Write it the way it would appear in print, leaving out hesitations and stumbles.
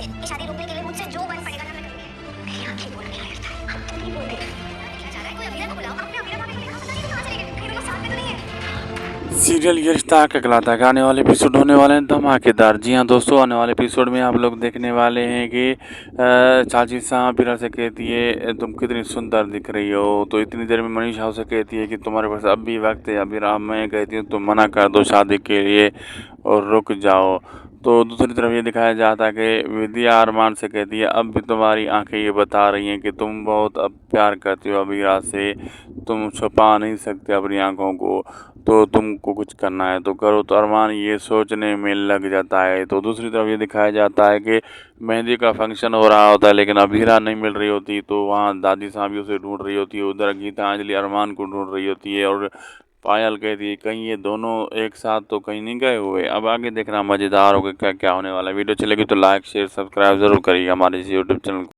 ये शादी रोकने के लिए मुझसे जो बन पड़ेगा ना मैं करूंगी। मेरी आंखें बोल रही है, हम तो नहीं बोलते। क्या चाह रहा है? कोई अमीरा को बुलाओ, अपने अमीरा भाभी को लेकर पता नहीं कहां चले गए, कहीं दोनों साथ में तो नहीं है। सीरियल ये रिश्ता कहलाता है आने वाले एपिसोड होने वाले हैं धमाकेदार। जी हाँ दोस्तों, आने वाले एपिसोड में आप लोग देखने वाले हैं कि चाची साहब बिरा से कहती है तुम कितनी सुंदर दिख रही हो, तो इतनी देर में मनीषा से कहती है कि तुम्हारे पास अब भी वक्त है। अभी मैं कहती हूँ तुम मना कर दो शादी के लिए और रुक जाओ। तो दूसरी तरफ ये दिखाया जाता है कि विद्या अरमान से कहती है अब भी तुम्हारी आंखें ये बता रही हैं कि तुम बहुत अब प्यार करती हो अबीरा से, तुम छुपा नहीं सकते अपनी आंखों को, तो तुमको कुछ करना है तो करो। तो अरमान ये सोचने में लग जाता है। तो दूसरी तरफ ये दिखाया जाता है कि मेहंदी का फंक्शन हो रहा होता है लेकिन अबीरा नहीं मिल रही होती, तो वहाँ दादी साहब भी उसे ढूंढ रही होती है, उधर गीतांजलि अरमान को ढूंढ रही होती है और पायल कहती है कहीं ये दोनों एक साथ तो कहीं नहीं गए हुए। अब आगे देखना मज़ेदार होगा क्या क्या होने वाला है। वीडियो अच्छी लगी तो लाइक शेयर सब्सक्राइब ज़रूर करिएगा हमारे इस यूट्यूब चैनल को।